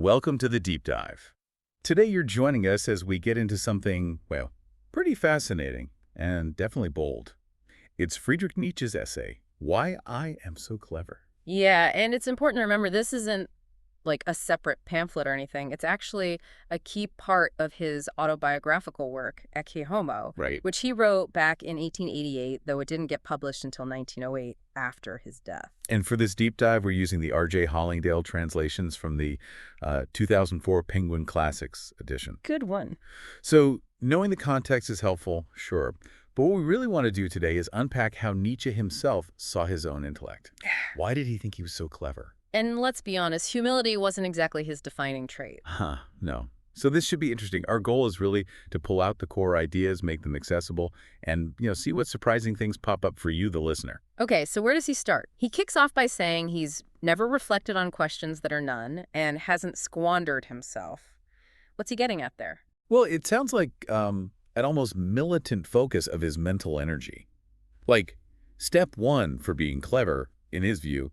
Welcome to the Deep Dive. Today you're joining us as we get into something, well, pretty fascinating and definitely bold. It's Friedrich Nietzsche's essay, Why I Am So Clever. Yeah, and it's important to remember this isn't like a separate pamphlet or anything. It's actually a key part of his autobiographical work, Ecce Homo, Right. which he wrote back in 1888, though it didn't get published until 1908 after his death. And for this deep dive, we're using the R.J. Hollingdale translations from the 2004 Penguin Classics edition. Good one. So knowing the context is helpful, sure. But what we really want to do today is unpack how Nietzsche himself saw his own intellect. Why did he think he was so clever? And let's be honest, humility wasn't exactly his defining trait. No. So this should be interesting. Our goal is really to pull out the core ideas, make them accessible, and see what surprising things pop up for you, the listener. Okay, so where does he start? He kicks off by saying he's never reflected on questions that are none and hasn't squandered himself. What's he getting at there? Well, it sounds like an almost militant focus of his mental energy. Like, step one for being clever, in his view,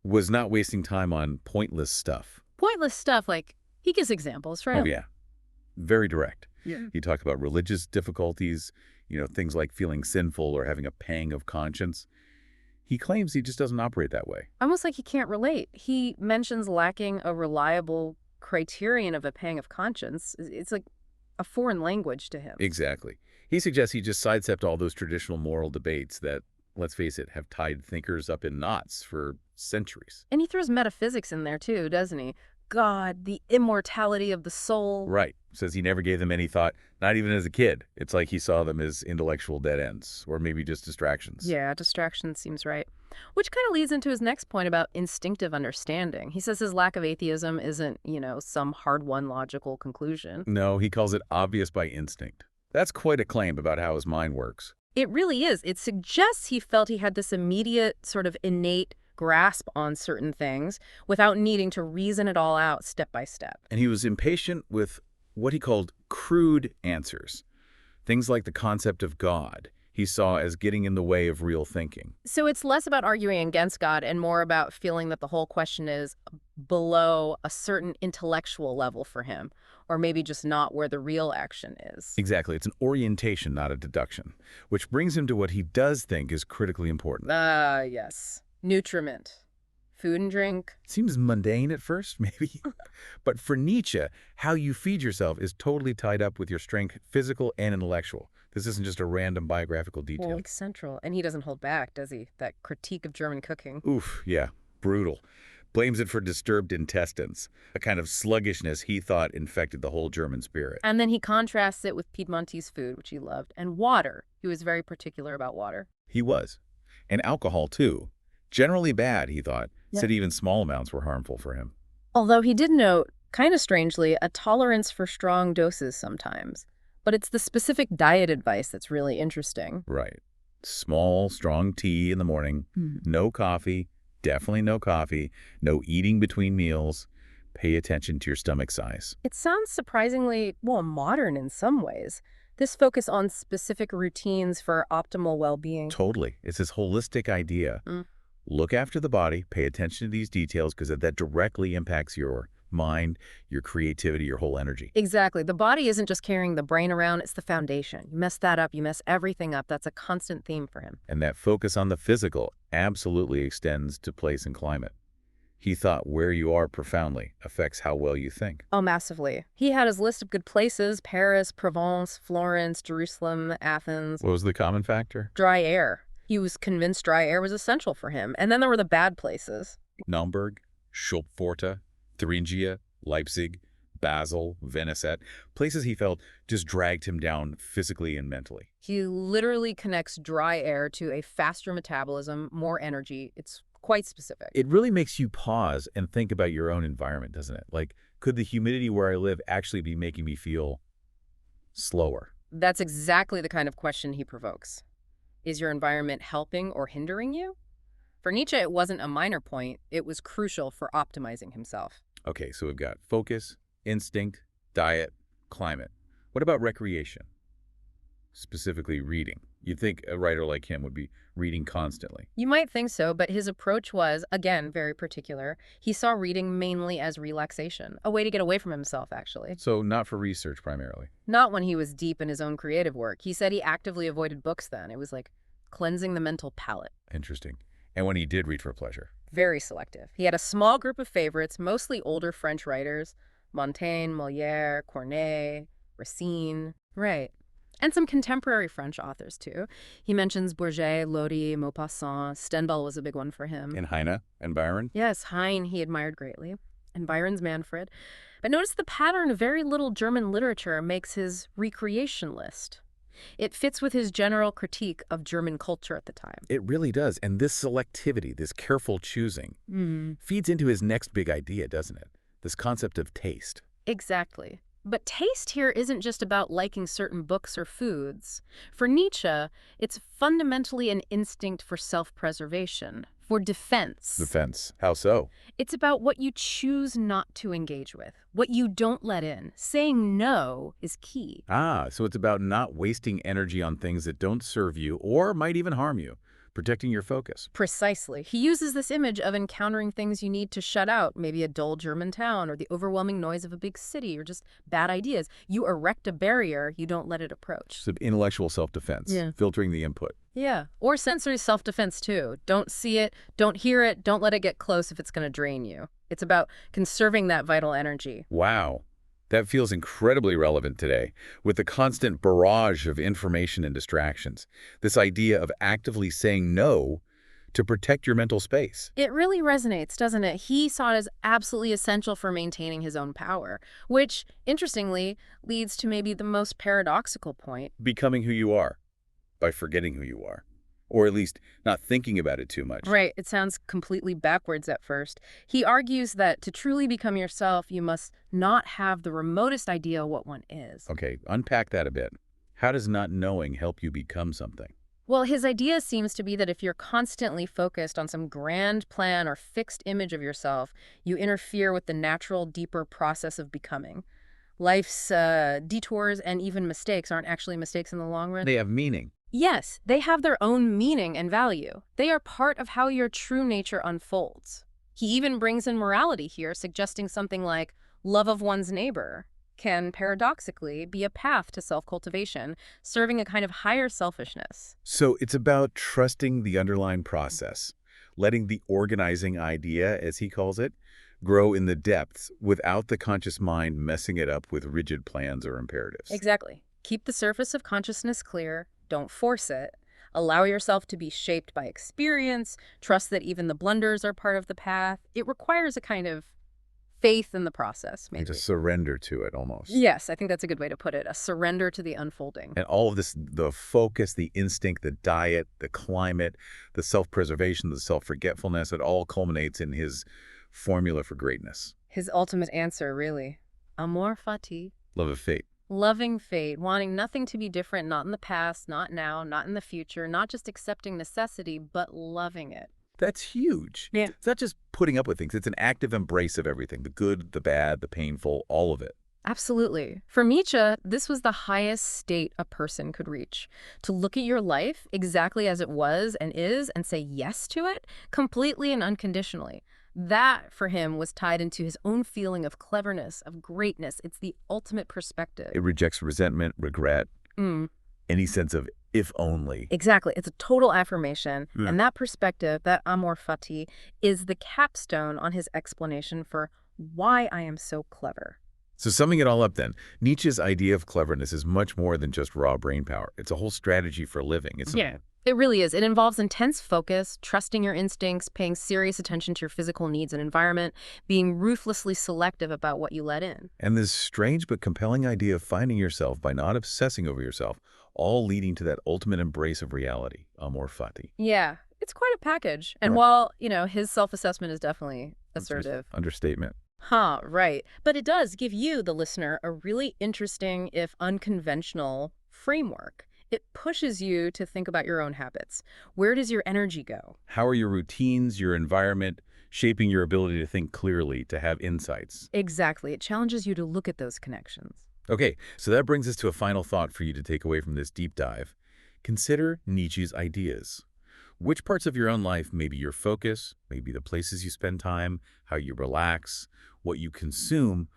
was not wasting time on pointless stuff. Pointless stuff, like, he gives examples, right? Oh, yeah. Very direct. Yeah. He talked about religious difficulties, things like feeling sinful or having a pang of conscience. He claims he just doesn't operate that way. Almost like he can't relate. He mentions lacking a reliable criterion of a pang of conscience. It's like a foreign language to him. Exactly. He suggests he just sidestepped all those traditional moral debates that, let's face it, have tied thinkers up in knots for centuries. And he throws metaphysics in there too, doesn't he? God, the immortality of the soul. Right. Says he never gave them any thought, not even as a kid. It's like he saw them as intellectual dead ends, or maybe just distractions. Yeah, distraction seems right. Which kind of leads into his next point about instinctive understanding. He says his lack of atheism isn't, some hard-won logical conclusion. No, he calls it obvious by instinct. That's quite a claim about how his mind works. It really is. It suggests he felt he had this immediate sort of innate grasp on certain things without needing to reason it all out step by step. And he was impatient with what he called crude answers. Things like the concept of God he saw as getting in the way of real thinking. So it's less about arguing against God and more about feeling that the whole question is below a certain intellectual level for him, or maybe just not where the real action is. Exactly. It's an orientation, not a deduction, which brings him to what he does think is critically important. Yes. Nutriment. Food and drink. Seems mundane at first, maybe. But for Nietzsche, how you feed yourself is totally tied up with your strength, physical and intellectual. This isn't just a random biographical detail. Well, like central. And he doesn't hold back, does he? That critique of German cooking. Oof, yeah, brutal. Blames it for disturbed intestines, a kind of sluggishness he thought infected the whole German spirit. And then he contrasts it with Piedmontese food, which he loved, and water. He was very particular about water. He was. And alcohol, too. Generally bad, he thought. Yeah. Said even small amounts were harmful for him. Although he did note, kind of strangely, a tolerance for strong doses sometimes. But it's the specific diet advice that's really interesting. Right. Small, strong tea in the morning. No coffee. Definitely no coffee. No eating between meals. Pay attention to your stomach size. It sounds surprisingly, modern in some ways. This focus on specific routines for optimal well-being. Totally. It's this holistic idea. Look after the body. Pay attention to these details because that directly impacts your mind, your creativity, your whole energy. Exactly. The body isn't just carrying the brain around, it's the foundation. You mess that up, you mess everything up. That's a constant theme for him. And that focus on the physical absolutely extends to place and climate. He thought where you are profoundly affects how well you think. Oh, massively. He had his list of good places: Paris, Provence, Florence, Jerusalem, Athens. What was the common factor? Dry air. He was convinced dry air was essential for him. And then there were the bad places. Naumburg, Schulpforta, Thuringia, Leipzig, Basel, Veneset, places he felt just dragged him down physically and mentally. He literally connects dry air to a faster metabolism, more energy. It's quite specific. It really makes you pause and think about your own environment, doesn't it? Like, could the humidity where I live actually be making me feel slower? That's exactly the kind of question he provokes. Is your environment helping or hindering you? For Nietzsche, it wasn't a minor point. It was crucial for optimizing himself. Okay, so we've got focus, instinct, diet, climate. What about recreation? specifically reading? You'd think a writer like him would be reading constantly. You might think so, but his approach was, again, very particular. He saw reading mainly as relaxation, a way to get away from himself, actually. So not for research primarily. Not when he was deep in his own creative work. He said he actively avoided books then. It was like cleansing the mental palate. Interesting. And when he did read for pleasure. Very selective. He had a small group of favorites, mostly older French writers, Montaigne, Molière, Corneille, Racine. Right. And some contemporary French authors, too. He mentions Bourget, Lodi, Maupassant. Stendhal was a big one for him. And Heine and Byron? Yes, Heine he admired greatly. And Byron's Manfred. But notice the pattern of very little German literature makes his recreation list. It fits with his general critique of German culture at the time. It really does. And this selectivity, this careful choosing, feeds into his next big idea, doesn't it? This concept of taste. Exactly. But taste here isn't just about liking certain books or foods. For Nietzsche, it's fundamentally an instinct for self-preservation, for defense. Defense. How so? It's about what you choose not to engage with, what you don't let in. Saying no is key. Ah, so it's about not wasting energy on things that don't serve you or might even harm you, protecting your focus. Precisely. He uses this image of encountering things you need to shut out, maybe a dull German town or the overwhelming noise of a big city or just bad ideas. You erect a barrier, you don't let it approach. So intellectual self-defense, filtering the input. Yeah, or sensory self-defense too. Don't see it, don't hear it, don't let it get close if it's going to drain you. It's about conserving that vital energy. Wow. That feels incredibly relevant today, with the constant barrage of information and distractions. This idea of actively saying no to protect your mental space. It really resonates, doesn't it? He saw it as absolutely essential for maintaining his own power, which, interestingly, leads to maybe the most paradoxical point. Becoming who you are by forgetting who you are. Or at least not thinking about it too much. Right. It sounds completely backwards at first. He argues that to truly become yourself, you must not have the remotest idea what one is. Okay, unpack that a bit. How does not knowing help you become something? Well, his idea seems to be that if you're constantly focused on some grand plan or fixed image of yourself, you interfere with the natural, deeper process of becoming. Life's detours and even mistakes aren't actually mistakes in the long run. They have meaning. Yes, they have their own meaning and value. They are part of how your true nature unfolds. He even brings in morality here, suggesting something like love of one's neighbor can paradoxically be a path to self-cultivation, serving a kind of higher selfishness. So it's about trusting the underlying process, letting the organizing idea, as he calls it, grow in the depths without the conscious mind messing it up with rigid plans or imperatives. Exactly. Keep the surface of consciousness clear. Don't force it. Allow yourself to be shaped by experience. Trust that even the blunders are part of the path. It requires a kind of faith in the process, maybe. And to surrender to it almost. Yes, I think that's a good way to put it. A surrender to the unfolding. And all of this, the focus, the instinct, the diet, the climate, the self-preservation, the self-forgetfulness, it all culminates in his formula for greatness. His ultimate answer, really. Amor fati. Love of fate. Loving fate, wanting nothing to be different, not in the past, not now, not in the future, not just accepting necessity, but loving it. That's huge. Yeah. It's not just putting up with things. It's an active embrace of everything, the good, the bad, the painful, all of it. Absolutely. For Nietzsche, this was the highest state a person could reach. To look at your life exactly as it was and is and say yes to it completely and unconditionally. That, for him, was tied into his own feeling of cleverness, of greatness. It's the ultimate perspective. It rejects resentment, regret, any sense of if only. Exactly. It's a total affirmation. And that perspective, that amor fati, is the capstone on his explanation for why I am so clever. So summing it all up then, Nietzsche's idea of cleverness is much more than just raw brain power. It's a whole strategy for living. It really is. It involves intense focus, trusting your instincts, paying serious attention to your physical needs and environment, being ruthlessly selective about what you let in. And this strange but compelling idea of finding yourself by not obsessing over yourself, all leading to that ultimate embrace of reality, amor fati. Yeah, it's quite a package. And while, his self-assessment is definitely assertive. Understatement. Right. But it does give you, the listener, a really interesting, if unconventional, framework. It pushes you to think about your own habits. Where does your energy go? How are your routines, your environment, shaping your ability to think clearly, to have insights? Exactly. It challenges you to look at those connections. Okay, so that brings us to a final thought for you to take away from this deep dive. Consider Nietzsche's ideas. Which parts of your own life, maybe your focus, maybe the places you spend time, how you relax, what you consume,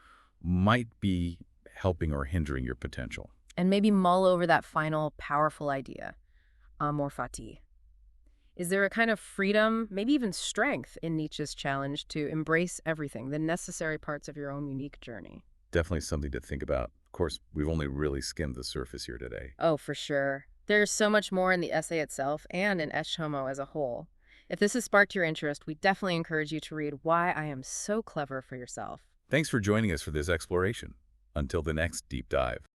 might be helping or hindering your potential? And maybe mull over that final powerful idea, amor fati. Is there a kind of freedom, maybe even strength, in Nietzsche's challenge to embrace everything, the necessary parts of your own unique journey? Definitely something to think about. Of course, we've only really skimmed the surface here today. Oh, for sure. There's so much more in the essay itself and in Esh Homo as a whole. If this has sparked your interest, we definitely encourage you to read Why I Am So Clever for yourself. Thanks for joining us for this exploration. Until the next deep dive.